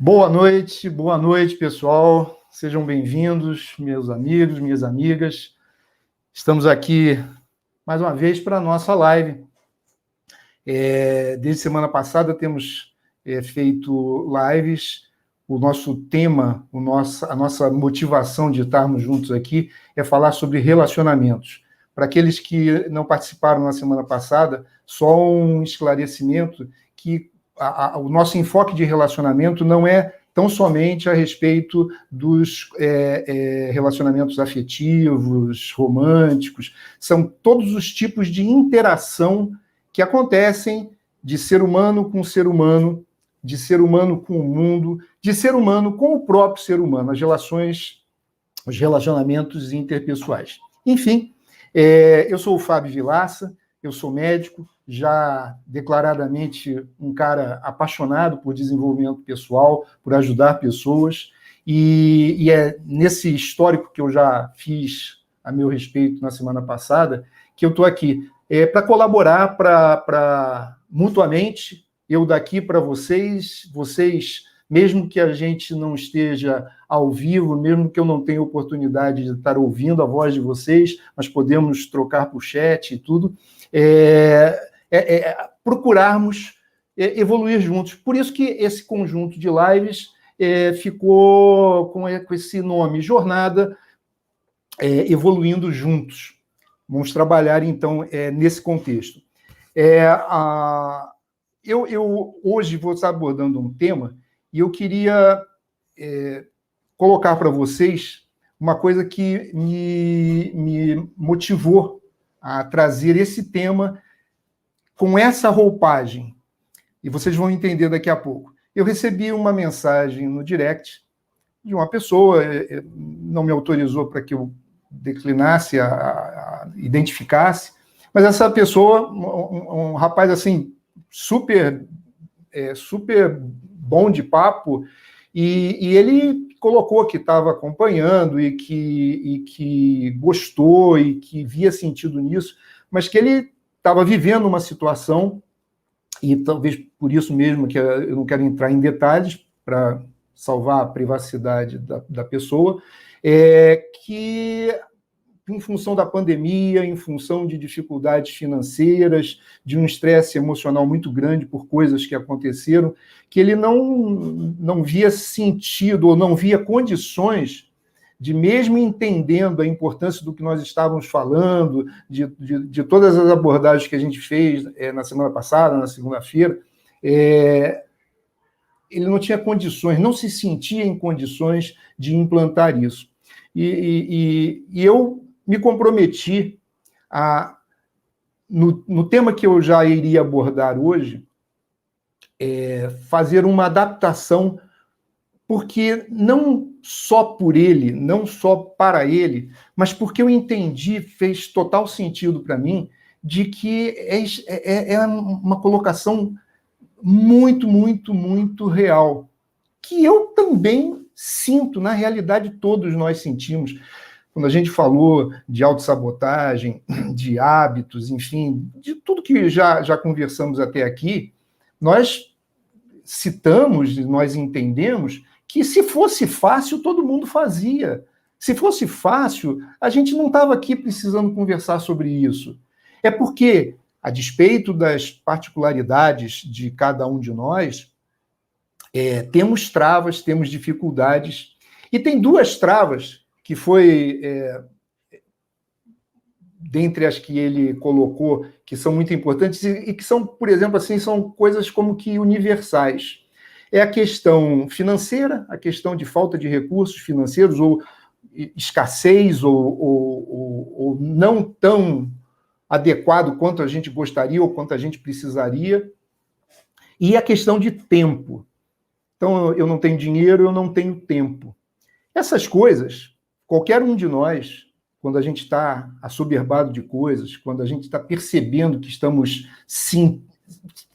Boa noite, pessoal. Sejam bem-vindos, meus amigos, minhas amigas. Estamos aqui mais uma vez para a nossa live. Desde semana passada temos feito lives. O nosso tema, a nossa motivação de estarmos juntos aqui é falar sobre relacionamentos. Para aqueles que não participaram na semana passada, só um esclarecimento que o nosso enfoque de relacionamento não é tão somente a respeito dos relacionamentos afetivos, românticos, são todos os tipos de interação que acontecem de ser humano com ser humano, de ser humano com o mundo, de ser humano com o próprio ser humano, as relações, os relacionamentos interpessoais. Enfim, eu sou o Fábio Vilaça, eu sou médico, já declaradamente um cara apaixonado por desenvolvimento pessoal, por ajudar pessoas, e é nesse histórico que eu já fiz a meu respeito na semana passada, que eu estou aqui para colaborar mutuamente, eu daqui para vocês, mesmo que a gente não esteja ao vivo, mesmo que eu não tenha oportunidade de estar ouvindo a voz de vocês, mas podemos trocar por chat e tudo, procurarmos evoluir juntos. Por isso que esse conjunto de lives ficou com esse nome, Jornada Evoluindo Juntos. Vamos trabalhar, então, nesse contexto. Eu hoje vou estar abordando um tema e eu queria colocar para vocês uma coisa que me motivou a trazer esse tema com essa roupagem. E vocês vão entender daqui a pouco. Eu recebi uma mensagem no direct de uma pessoa, não me autorizou para que eu declinasse, identificasse, mas essa pessoa, um rapaz assim, super bom de papo, e ele colocou que estava acompanhando e que gostou e que via sentido nisso, mas que ele estava vivendo uma situação, e talvez por isso mesmo que eu não quero entrar em detalhes para salvar a privacidade da pessoa, que em função da pandemia, em função de dificuldades financeiras, de um estresse emocional muito grande por coisas que aconteceram, que ele não via sentido ou não via condições de, mesmo entendendo a importância do que nós estávamos falando, de todas as abordagens que a gente fez na semana passada, na segunda-feira, ele não tinha condições, não se sentia em condições de implantar isso. E eu me comprometi no tema que eu já iria abordar hoje, fazer uma adaptação, porque não só por ele, não só para ele, mas porque eu entendi, fez total sentido para mim, de que é uma colocação muito, muito, muito real, que eu também sinto, na realidade todos nós sentimos. Quando a gente falou de autossabotagem, de hábitos, enfim, de tudo que já conversamos até aqui, nós citamos, nós entendemos que se fosse fácil, todo mundo fazia. Se fosse fácil, a gente não estava aqui precisando conversar sobre isso. É porque, a despeito das particularidades de cada um de nós, temos travas, temos dificuldades, e tem duas travas que foi, dentre as que ele colocou, que são muito importantes e que são, por exemplo, assim, são coisas como que universais. É a questão financeira, a questão de falta de recursos financeiros, ou escassez, ou não tão adequado quanto a gente gostaria ou quanto a gente precisaria, e a questão de tempo. Então, eu não tenho dinheiro, eu não tenho tempo. Essas coisas, qualquer um de nós, quando a gente está assoberbado de coisas, quando a gente está percebendo que estamos, sim,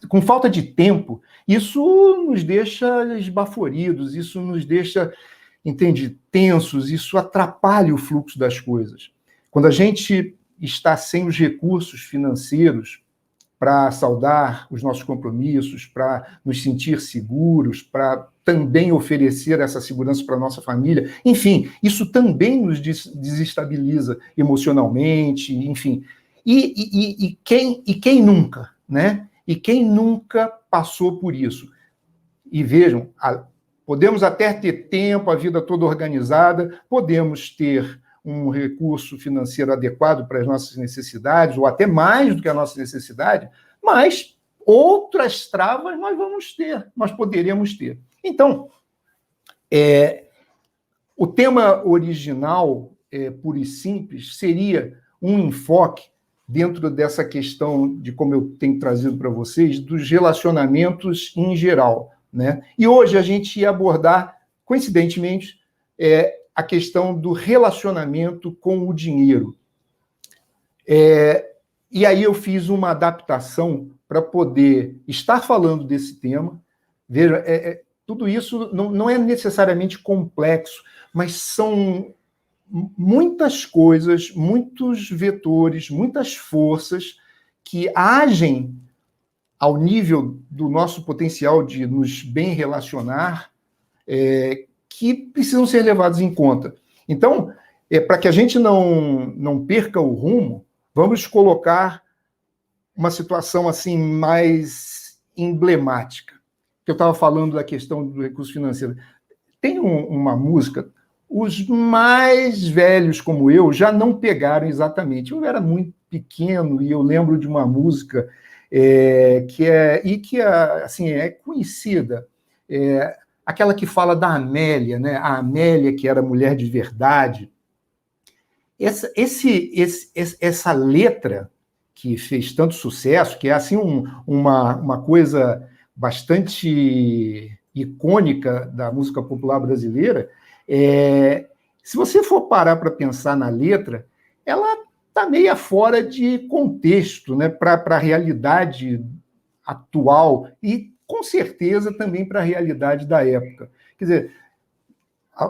com falta de tempo, isso nos deixa esbaforidos, isso nos deixa, entende, tensos, isso atrapalha o fluxo das coisas. Quando a gente está sem os recursos financeiros para saldar os nossos compromissos, para nos sentir seguros, para também oferecer essa segurança para a nossa família. Enfim, isso também nos desestabiliza emocionalmente, enfim. E quem nunca, né? E quem nunca passou por isso? E vejam, podemos até ter tempo, a vida toda organizada, podemos ter um recurso financeiro adequado para as nossas necessidades, ou até mais do que a nossa necessidade, mas outras travas nós poderemos ter. Então, o tema original, puro e simples, seria um enfoque dentro dessa questão de, como eu tenho trazido para vocês, dos relacionamentos em geral, né? E hoje a gente ia abordar, coincidentemente, a questão do relacionamento com o dinheiro. E aí eu fiz uma adaptação para poder estar falando desse tema. Veja, tudo isso não é necessariamente complexo, mas são muitas coisas, muitos vetores, muitas forças que agem ao nível do nosso potencial de nos bem relacionar, que precisam ser levados em conta. Então, para que a gente não perca o rumo, vamos colocar uma situação assim mais emblemática. Que eu estava falando da questão do recurso financeiro. Tem uma música, os mais velhos como eu já não pegaram exatamente. Eu era muito pequeno e eu lembro de uma música que é conhecida, aquela que fala da Amélia, né? A Amélia, que era mulher de verdade. Essa letra que fez tanto sucesso, que é assim uma coisa bastante icônica da música popular brasileira, se você for parar para pensar na letra, ela está meio fora de contexto, né, para a realidade atual e, com certeza, também para a realidade da época. Quer dizer,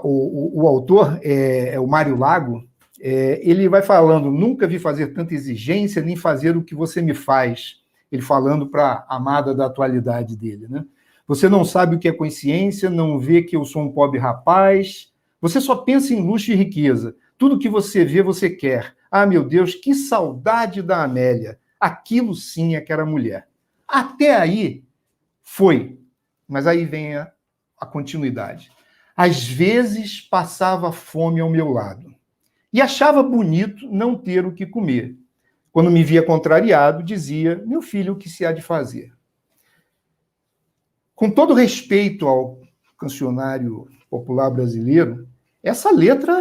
o autor é o Mário Lago. Ele vai falando, nunca vi fazer tanta exigência, nem fazer o que você me faz. Ele falando para a amada da atualidade dele, né? Você não sabe o que é consciência, não vê que eu sou um pobre rapaz. Você só pensa em luxo e riqueza. Tudo que você vê, você quer. Ah, meu Deus, que saudade da Amélia. Aquilo sim é que era mulher. Até aí foi. Mas aí vem a continuidade. Às vezes passava fome ao meu lado. E achava bonito não ter o que comer. Quando me via contrariado, dizia, meu filho, o que se há de fazer? Com todo respeito ao cancionário popular brasileiro, essa letra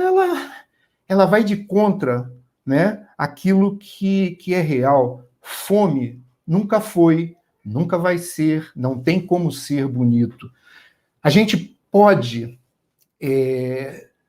ela vai de contra, né, aquilo que é real. Fome nunca foi, nunca vai ser, não tem como ser bonito. A gente pode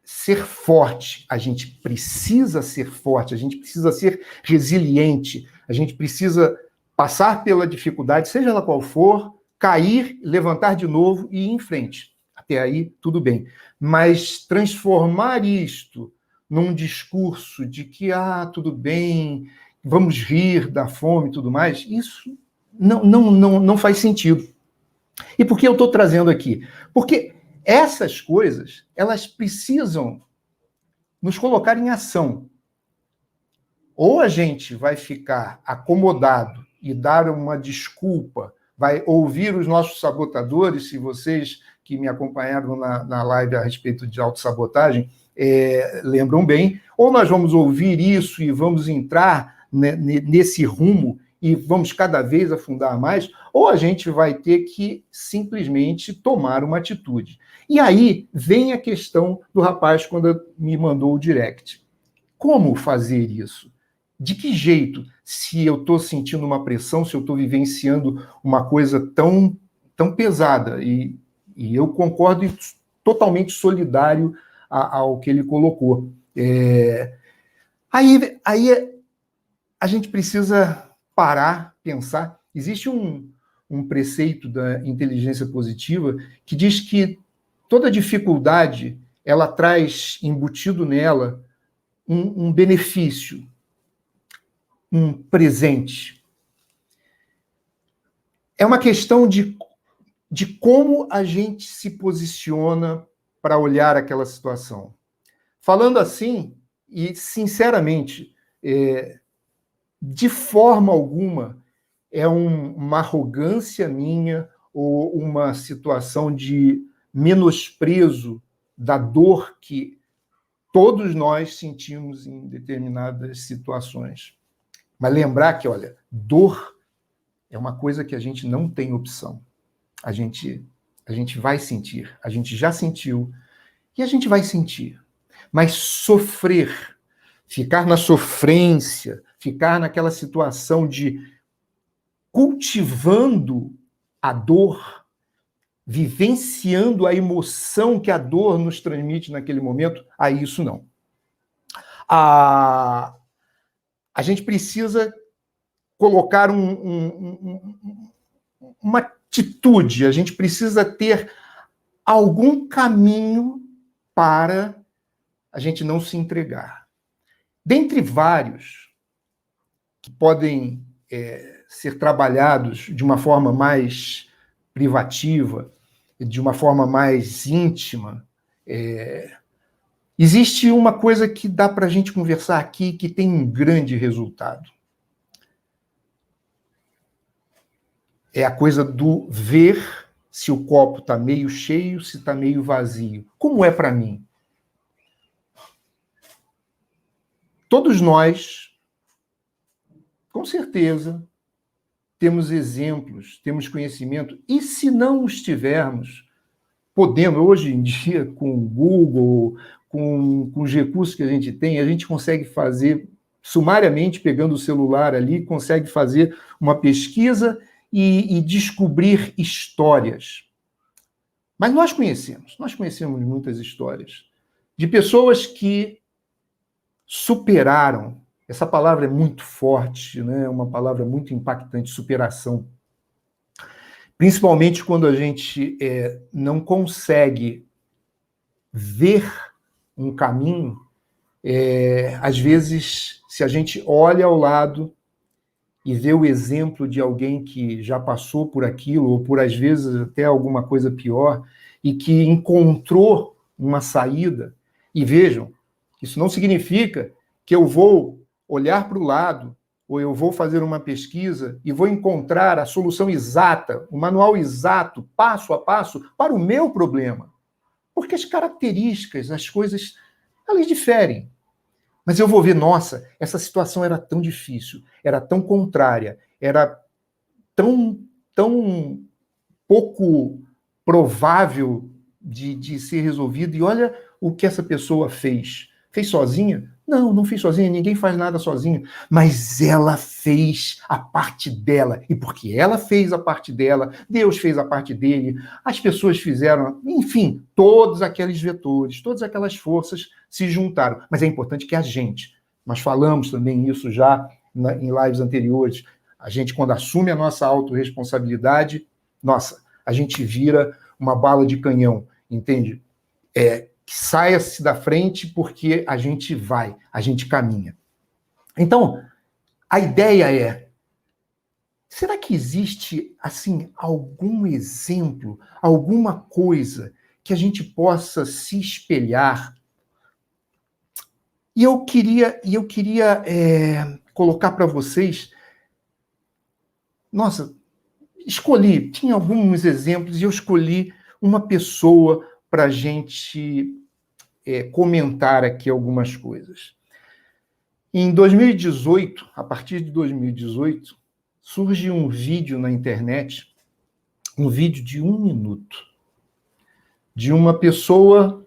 ser forte, a gente precisa ser forte, a gente precisa ser resiliente, a gente precisa passar pela dificuldade, seja ela qual for, cair, levantar de novo e ir em frente. Até aí, tudo bem. Mas transformar isto num discurso de que, tudo bem, vamos rir da fome e tudo mais, isso não faz sentido. E por que eu estou trazendo aqui? Porque essas coisas, elas precisam nos colocar em ação. Ou a gente vai ficar acomodado e dar uma desculpa, vai ouvir os nossos sabotadores, se vocês que me acompanharam na live a respeito de autossabotagem lembram bem, ou nós vamos ouvir isso e vamos entrar nesse rumo e vamos cada vez afundar mais, ou a gente vai ter que simplesmente tomar uma atitude. E aí vem a questão do rapaz quando me mandou o direct. Como fazer isso? De que jeito? Se eu estou sentindo uma pressão, se eu estou vivenciando uma coisa tão pesada, e eu concordo e totalmente solidário ao que ele colocou. Aí a gente precisa parar, pensar. Existe um preceito da inteligência positiva que diz que toda dificuldade ela traz embutido nela um benefício, um presente. é uma questão de como a gente se posiciona para olhar aquela situação. Falando assim, e sinceramente, de forma alguma é uma arrogância minha ou uma situação de menosprezo da dor que todos nós sentimos em determinadas situações. Mas lembrar que, olha, dor é uma coisa que a gente não tem opção. A gente vai sentir, a gente já sentiu e a gente vai sentir. Mas sofrer, ficar na sofrência, ficar naquela situação de cultivando a dor, vivenciando a emoção que a dor nos transmite naquele momento, aí isso não. A gente precisa colocar uma atitude, a gente precisa ter algum caminho para a gente não se entregar. Dentre vários que podem ser trabalhados de uma forma mais privativa, de uma forma mais íntima, existe uma coisa que dá para a gente conversar aqui que tem um grande resultado. É a coisa do ver se o copo está meio cheio, se está meio vazio. Como é para mim? Todos nós, com certeza, temos exemplos, temos conhecimento, e se não os tivermos, podemos, hoje em dia, com o Google, com os recursos que a gente consegue fazer, sumariamente, pegando o celular ali, consegue fazer uma pesquisa e descobrir histórias. Mas nós conhecemos muitas histórias de pessoas que superaram. Essa palavra é muito forte, né? É uma palavra muito impactante, superação. Principalmente quando a gente não consegue ver um caminho, às vezes, se a gente olha ao lado e vê o exemplo de alguém que já passou por aquilo, ou por, às vezes, até alguma coisa pior, e que encontrou uma saída, e vejam, isso não significa que eu vou olhar para o lado, ou eu vou fazer uma pesquisa e vou encontrar a solução exata, o manual exato, passo a passo, para o meu problema. Porque as características, as coisas, elas diferem. Mas eu vou ver, nossa, essa situação era tão difícil, era tão contrária, era tão pouco provável de ser resolvido. E olha o que essa pessoa fez. Fez sozinha? Não fez sozinha, ninguém faz nada sozinho. Mas ela fez a parte dela. E porque ela fez a parte dela, Deus fez a parte dele, as pessoas fizeram, enfim, todos aqueles vetores, todas aquelas forças se juntaram. Mas é importante que nós falamos também isso já em lives anteriores, a gente, quando assume a nossa autorresponsabilidade, a gente vira uma bala de canhão, entende? Saia-se da frente porque a gente caminha. Então, a ideia é, será que existe, assim, algum exemplo, alguma coisa que a gente possa se espelhar? E eu queria colocar para vocês, tinha alguns exemplos e eu escolhi uma pessoa para a gente comentar aqui algumas coisas. Em 2018, a partir de 2018, surge um vídeo na internet, um vídeo de 1 minuto, de uma pessoa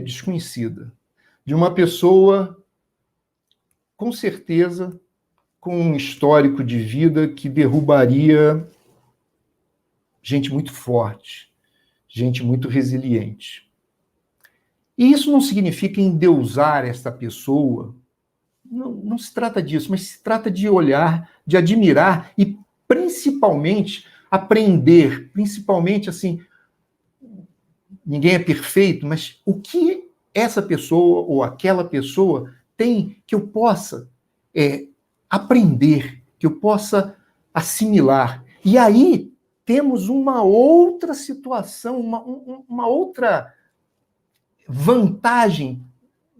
desconhecida, de uma pessoa, com certeza, com um histórico de vida que derrubaria gente muito forte, gente muito resiliente. E isso não significa endeusar esta pessoa, não se trata disso, mas se trata de olhar, de admirar e, principalmente, aprender, principalmente, assim, ninguém é perfeito, mas o que essa pessoa ou aquela pessoa tem que eu possa aprender, que eu possa assimilar. E aí temos uma outra situação, uma outra vantagem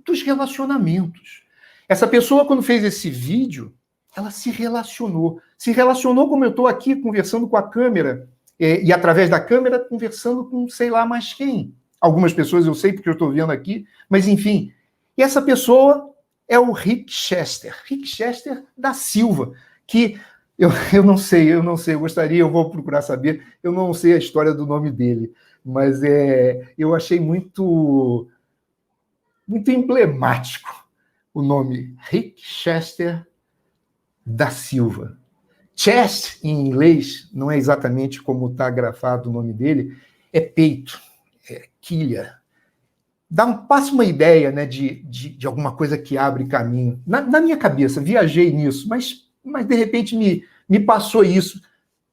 dos relacionamentos. Essa pessoa, quando fez esse vídeo, ela se relacionou. Se relacionou como eu estou aqui, conversando com a câmera, e através da câmera, conversando com sei lá mais quem. Algumas pessoas eu sei porque eu estou vendo aqui, mas enfim. E essa pessoa é o Rick Chester da Silva, que eu não sei, eu gostaria, eu vou procurar saber, eu não sei a história do nome dele, mas eu achei muito emblemático o nome Rick Chester da Silva. Chest, em inglês, não é exatamente como está grafado o nome dele, é peito, é quilha. Passa uma ideia, né, de alguma coisa que abre caminho. Na minha cabeça, viajei nisso, mas de repente me passou isso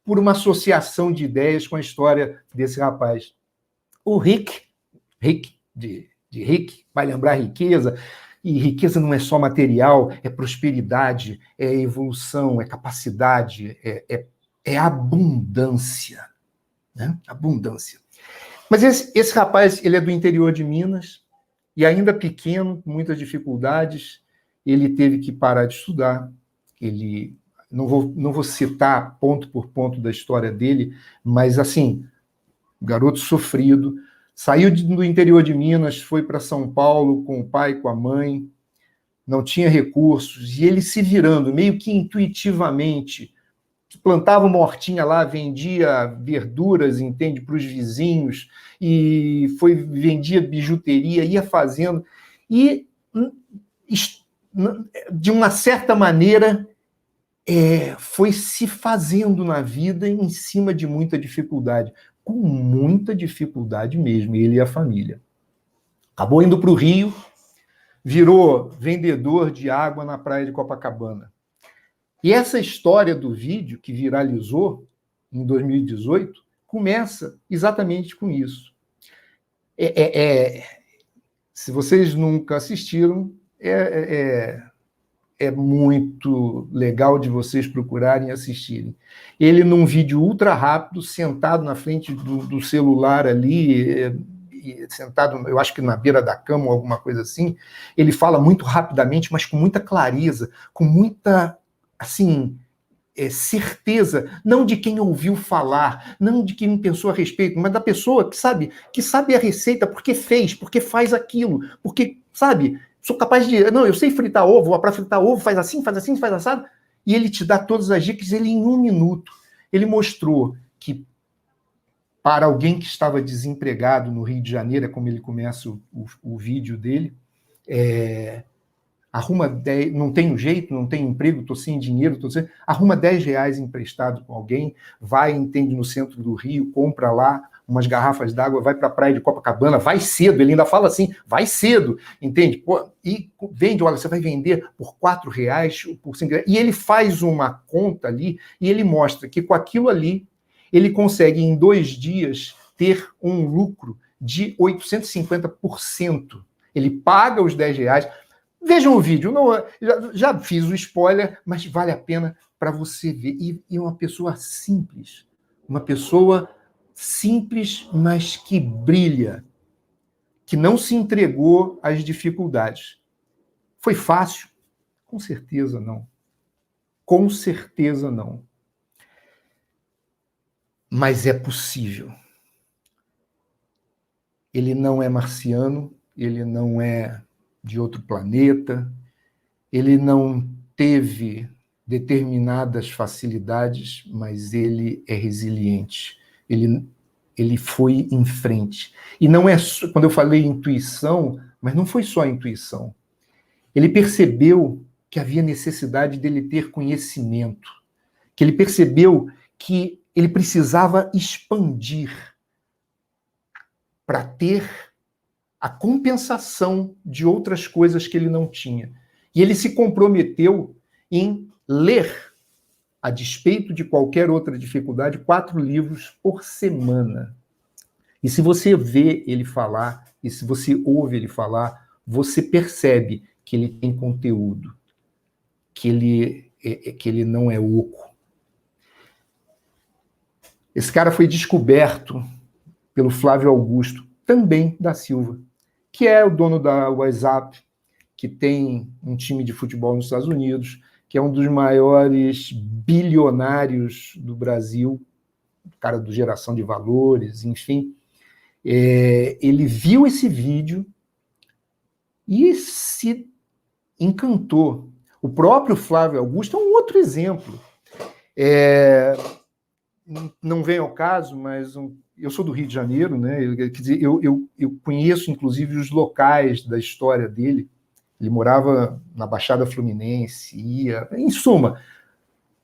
por uma associação de ideias com a história desse rapaz. O Rick de Rick, vai lembrar riqueza, e riqueza não é só material, é prosperidade, é evolução, é capacidade, é abundância. Né? Abundância. Mas esse rapaz, ele é do interior de Minas, e ainda pequeno, com muitas dificuldades, ele teve que parar de estudar. Ele, não vou citar ponto por ponto da história dele, mas assim, garoto sofrido, saiu do interior de Minas, foi para São Paulo com o pai, com a mãe, não tinha recursos, e ele se virando, meio que intuitivamente, plantava uma hortinha lá, vendia verduras, entende, para os vizinhos, e vendia bijuteria, ia fazendo, e de uma certa maneira foi se fazendo na vida em cima de muita dificuldade, com muita dificuldade mesmo, ele e a família. Acabou indo para o Rio, virou vendedor de água na praia de Copacabana. E essa história do vídeo, que viralizou em 2018, começa exatamente com isso. Se vocês nunca assistiram, é muito legal de vocês procurarem e assistirem. Ele, num vídeo ultra rápido, sentado na frente do celular ali, sentado, eu acho que na beira da cama ou alguma coisa assim, ele fala muito rapidamente, mas com muita clareza, com muita, assim, certeza, não de quem ouviu falar, não de quem pensou a respeito, mas da pessoa que sabe a receita porque fez, porque faz aquilo, porque, sabe, sou capaz de... Não, eu sei fritar ovo, para fritar ovo faz assim, faz assado, e ele te dá todas as dicas, ele em 1 minuto. Ele mostrou que para alguém que estava desempregado no Rio de Janeiro, é como ele começa o vídeo dele, arruma 10, não tenho jeito, não tenho emprego, estou sem dinheiro, arruma R$10 emprestado com alguém, vai, entende, no centro do Rio, compra lá umas garrafas d'água, vai para a praia de Copacabana, vai cedo, ele ainda fala assim, vai cedo, entende? Pô, e vende, olha, você vai vender por R$4, por R$5, e ele faz uma conta ali, e ele mostra que com aquilo ali, ele consegue em 2 dias ter um lucro de 850%. Ele paga os R$10. Vejam o vídeo, não, já fiz o spoiler, mas vale a pena para você ver. E uma pessoa simples, mas que brilha, que não se entregou às dificuldades. Foi fácil? Com certeza não. Com certeza não. Mas é possível. Ele não é marciano, ele não é de outro planeta, ele não teve determinadas facilidades, mas ele é resiliente. Ele foi em frente. E não é só, quando eu falei intuição, mas não foi só intuição. Ele percebeu que havia necessidade dele ter conhecimento, que ele percebeu que ele precisava expandir para ter a compensação de outras coisas que ele não tinha. E ele se comprometeu em ler, a despeito de qualquer outra dificuldade, 4 livros por semana. E se você vê ele falar, e se você ouve ele falar, você percebe que ele tem conteúdo, que ele não é oco. Esse cara foi descoberto pelo Flávio Augusto, também da Silva, que é o dono da WhatsApp, que tem um time de futebol nos Estados Unidos, que é um dos maiores bilionários do Brasil, cara do geração de valores, enfim. Ele viu esse vídeo e se encantou. O próprio Flávio Augusto é um outro exemplo. Não vem ao caso, mas eu sou do Rio de Janeiro, né? Quer dizer, eu conheço, inclusive, os locais da história dele. Ele morava na Baixada Fluminense, em suma,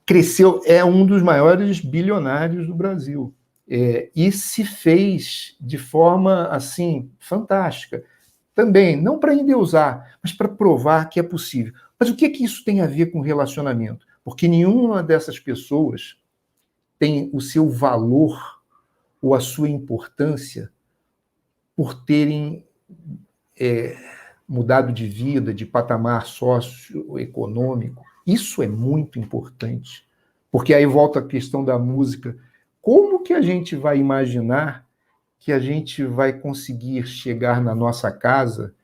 cresceu, é um dos maiores bilionários do Brasil. E se fez de forma, assim, fantástica. Também, não para endeusar, mas para provar que é possível. Mas o que isso tem a ver com relacionamento? Porque nenhuma dessas pessoas tem o seu valor ou a sua importância por terem mudado de vida, de patamar socioeconômico. Isso é muito importante, porque aí volta a questão da música. Como que a gente vai imaginar que a gente vai conseguir chegar na nossa casa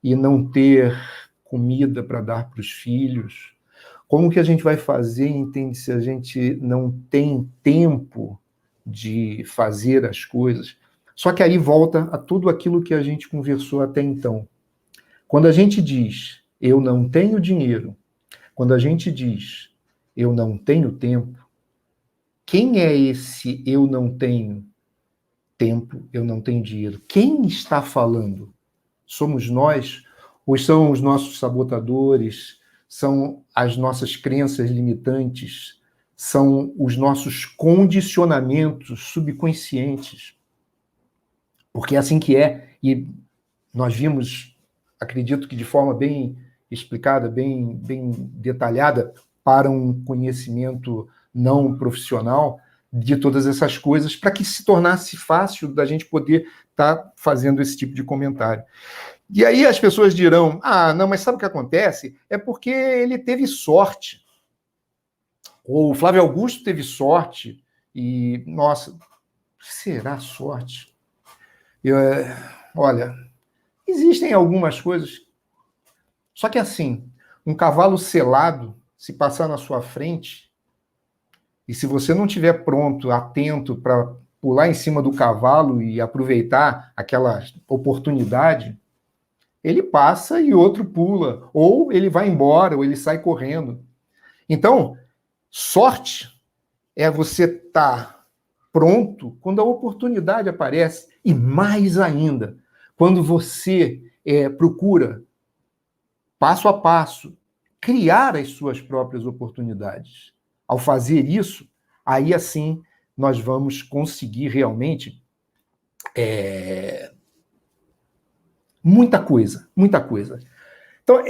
e não ter comida para dar para os filhos? Como que a gente vai fazer, entende, se a gente não tem tempo de fazer as coisas? Só que aí volta a tudo aquilo que a gente conversou até então. Quando a gente diz, eu não tenho dinheiro, quando a gente diz, eu não tenho tempo, quem é esse eu não tenho tempo, eu não tenho dinheiro? Quem está falando? Somos nós? Ou são os nossos sabotadores? São as nossas crenças limitantes? São os nossos condicionamentos subconscientes? Porque é assim que é. E nós vimos, acredito que de forma bem explicada, bem detalhada, para um conhecimento não profissional de todas essas coisas, para que se tornasse fácil da gente poder estar fazendo esse tipo de comentário. E aí as pessoas dirão, não, mas sabe o que acontece? É porque ele teve sorte. Ou o Flávio Augusto teve sorte. E, nossa, será sorte? Olha, existem algumas coisas. Só que assim, um cavalo selado, se passar na sua frente, e se você não estiver pronto, atento para pular em cima do cavalo e aproveitar aquela oportunidade, ele passa e outro pula, ou ele vai embora, ou ele sai correndo. Então, sorte é você estar pronto quando a oportunidade aparece, e mais ainda, quando você procura, passo a passo, criar as suas próprias oportunidades. Ao fazer isso, aí assim nós vamos conseguir realmente muita coisa, muita coisa. Então,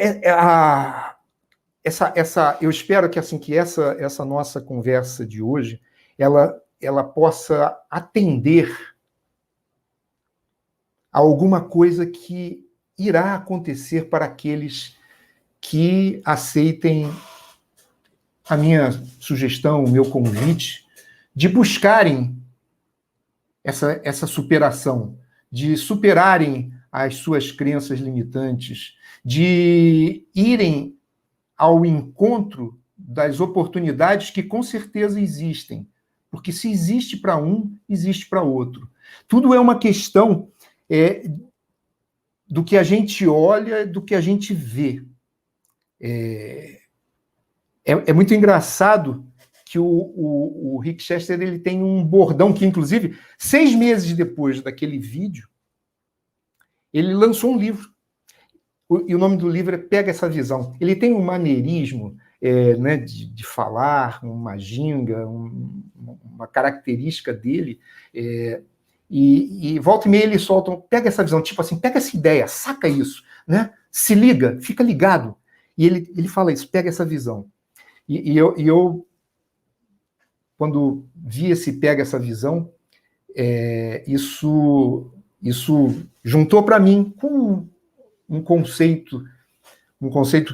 eu espero que assim que essa nossa conversa de hoje ela possa atender a alguma coisa que irá acontecer para aqueles que aceitem a minha sugestão, o meu convite, de buscarem essa superação, de superarem as suas crenças limitantes, de irem ao encontro das oportunidades que com certeza existem. Porque se existe para um, existe para outro. Tudo é uma questão do que a gente olha, do que a gente vê. É muito engraçado que o Rick Chester ele tem um bordão que, inclusive, 6 meses depois daquele vídeo, ele lançou um livro. E o nome do livro é Pega Essa Visão. Ele tem um maneirismo né, de falar, uma ginga, uma característica dele. E volta e meia ele solta, pega essa visão, tipo assim, pega essa ideia, saca isso, né? Se liga, fica ligado. E ele fala isso, pega essa visão. E eu, quando vi esse pega essa visão, isso juntou para mim com um conceito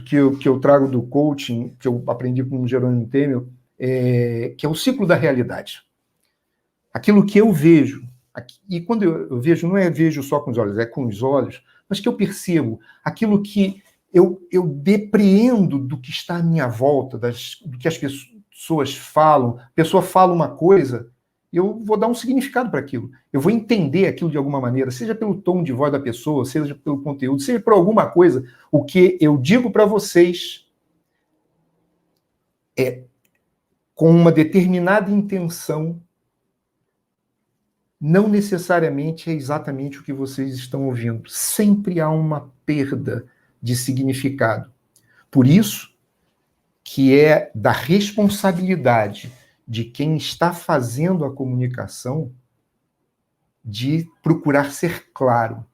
que eu trago do coaching, que eu aprendi com o Jerônimo Temel, que é o ciclo da realidade. aquilo que eu vejo, e quando eu vejo, não é vejo só com os olhos, é com os olhos, mas que eu percebo, aquilo que eu depreendo do que está à minha volta, do que as pessoas falam. A pessoa fala uma coisa, eu vou dar um significado para aquilo. Eu vou entender aquilo de alguma maneira, seja pelo tom de voz da pessoa, seja pelo conteúdo, seja por alguma coisa. O que eu digo para vocês é com uma determinada intenção, não necessariamente é exatamente o que vocês estão ouvindo. Sempre há uma perda de significado. Por isso que é da responsabilidade de quem está fazendo a comunicação de procurar ser claro.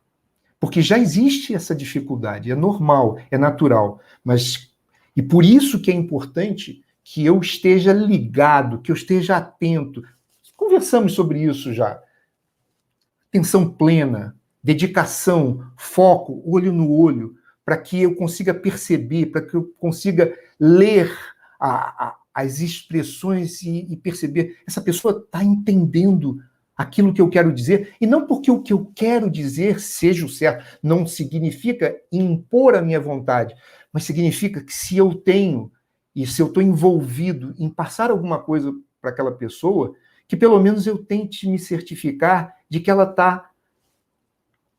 Porque já existe essa dificuldade, é normal, é natural, e por isso que é importante que eu esteja ligado, que eu esteja atento. Conversamos sobre isso já. Atenção plena, dedicação, foco, olho no olho, para que eu consiga perceber, para que eu consiga ler as expressões e perceber, essa pessoa está entendendo aquilo que eu quero dizer, e não porque o que eu quero dizer seja o certo, não significa impor a minha vontade, mas significa que se eu tenho, e se eu estou envolvido em passar alguma coisa para aquela pessoa, que pelo menos eu tente me certificar de que ela está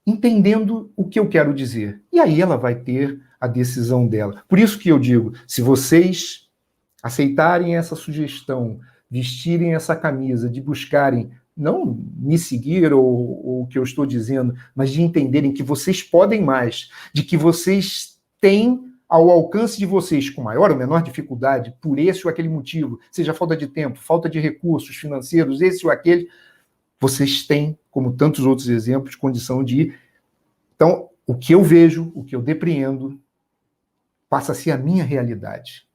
entendendo o que eu quero dizer. E aí ela vai ter a decisão dela. Por isso que eu digo, se vocês aceitarem essa sugestão, vestirem essa camisa, de buscarem, não me seguir ou o que eu estou dizendo, mas de entenderem que vocês podem mais, de que vocês têm ao alcance de vocês, com maior ou menor dificuldade, por esse ou aquele motivo, seja falta de tempo, falta de recursos financeiros, esse ou aquele, vocês têm, como tantos outros exemplos, condição de ir. Então, o que eu vejo, o que eu depreendo, passa a ser a minha realidade.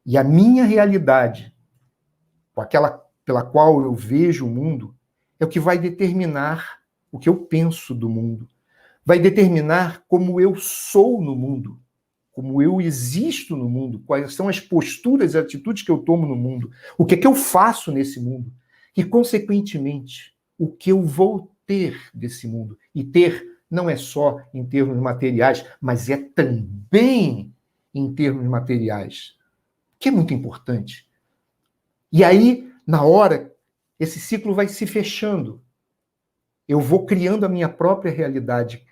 E a minha realidade, aquela pela qual eu vejo o mundo, é o que vai determinar o que eu penso do mundo. Vai determinar como eu sou no mundo, como eu existo no mundo, quais são as posturas e atitudes que eu tomo no mundo, o que é que eu faço nesse mundo, e, consequentemente, o que eu vou ter desse mundo. E ter não é só em termos materiais, mas é também em termos materiais, que é muito importante. E aí, na hora, esse ciclo vai se fechando. Eu vou criando a minha própria realidade.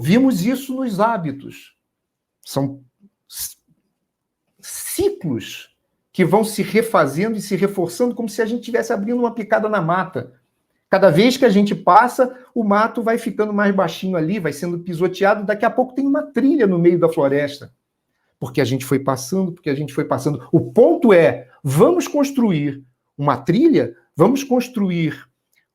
Vimos isso nos hábitos. São ciclos que vão se refazendo e se reforçando como se a gente estivesse abrindo uma picada na mata. Cada vez que a gente passa, o mato vai ficando mais baixinho ali, vai sendo pisoteado, daqui a pouco tem uma trilha no meio da floresta. Porque a gente foi passando, porque a gente foi passando. O ponto é, vamos construir uma trilha, vamos construir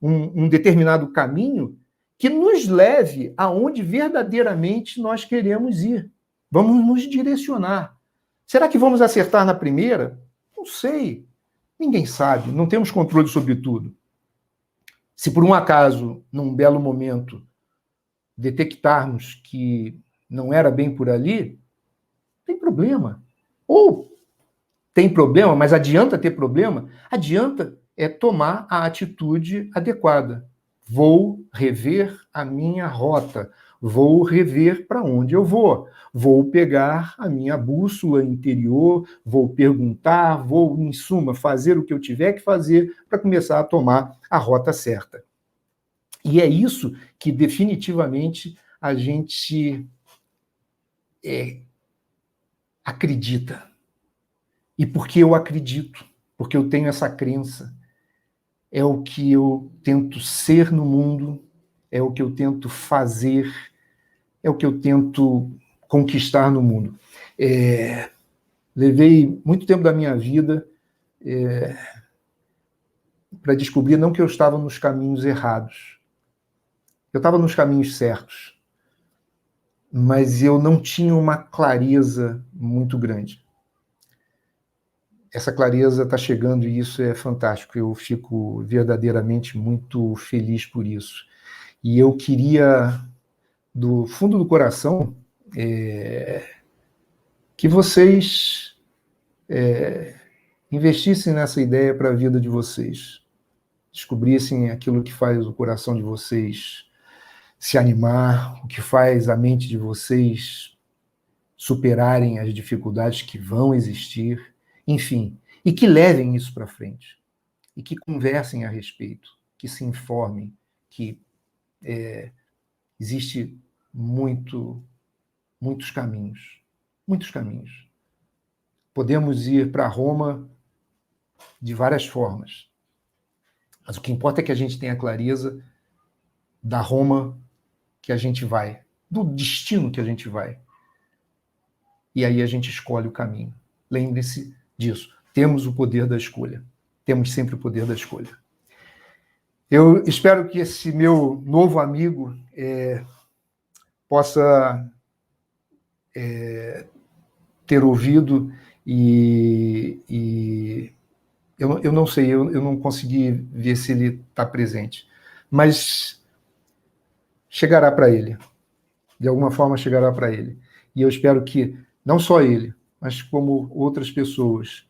um determinado caminho que nos leve aonde verdadeiramente nós queremos ir. Vamos nos direcionar. Será que vamos acertar na primeira? Não sei. Ninguém sabe. Não temos controle sobre tudo. Se por um acaso, num belo momento, detectarmos que não era bem por ali, tem problema. Ou tem problema, mas adianta ter problema? Adianta tomar a atitude adequada. Vou rever a minha rota. Vou rever para onde eu vou. Vou pegar a minha bússola interior, vou perguntar, vou, em suma, fazer o que eu tiver que fazer para começar a tomar a rota certa. E é isso que, definitivamente, a gente acredita. E porque eu acredito, porque eu tenho essa crença, é o que eu tento ser no mundo, é o que eu tento fazer, é o que eu tento conquistar no mundo. Levei muito tempo da minha vida para descobrir não que eu estava nos caminhos errados. Eu estava nos caminhos certos, mas eu não tinha uma clareza muito grande. Essa clareza está chegando e isso é fantástico. Eu fico verdadeiramente muito feliz por isso. E eu queria, do fundo do coração, que vocês investissem nessa ideia para a vida de vocês. descobrissem aquilo que faz o coração de vocês se animar, o que faz a mente de vocês superarem as dificuldades que vão existir, enfim, e que levem isso para frente, e que conversem a respeito, que se informem, que existe muitos caminhos, muitos caminhos. Podemos ir para Roma de várias formas, mas o que importa é que a gente tenha clareza da Roma que a gente vai, do destino que a gente vai. E aí a gente escolhe o caminho. Lembre-se disso. Temos o poder da escolha. Temos sempre o poder da escolha. Eu espero que esse meu novo amigo possa ter ouvido e eu não sei, eu não consegui ver se ele está presente, mas chegará para ele. De alguma forma chegará para ele. E eu espero que não só ele, mas como outras pessoas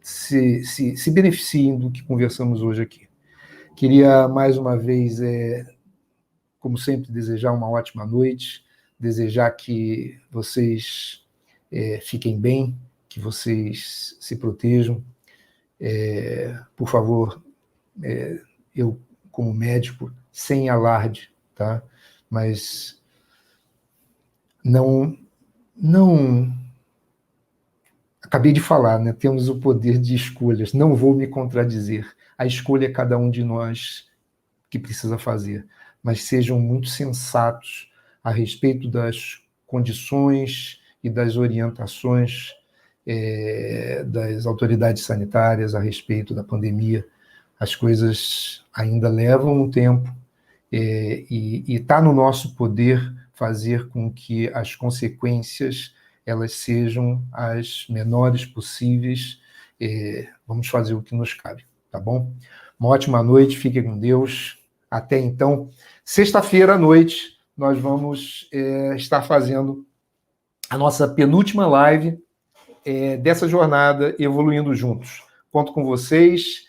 se beneficiem do que conversamos hoje aqui. Queria, mais uma vez, como sempre, desejar uma ótima noite, desejar que vocês fiquem bem, que vocês se protejam. Por favor, eu, como médico, sem alarde, tá? Mas não acabei de falar, né? Temos o poder de escolhas. Não vou me contradizer. A escolha é cada um de nós que precisa fazer. Mas sejam muito sensatos a respeito das condições e das orientações das autoridades sanitárias a respeito da pandemia. As coisas ainda levam um tempo e está no nosso poder fazer com que as consequências elas sejam as menores possíveis. Vamos fazer o que nos cabe, tá bom? Uma ótima noite, fiquem com Deus. Até então, sexta-feira à noite, nós vamos estar fazendo a nossa penúltima live dessa jornada Evoluindo Juntos. Conto com vocês.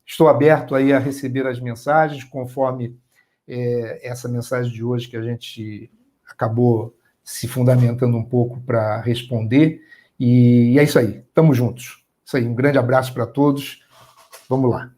Estou aberto aí a receber as mensagens, conforme essa mensagem de hoje que a gente acabou se fundamentando um pouco para responder. E é isso aí. Estamos juntos. Isso aí. Um grande abraço para todos. Vamos lá.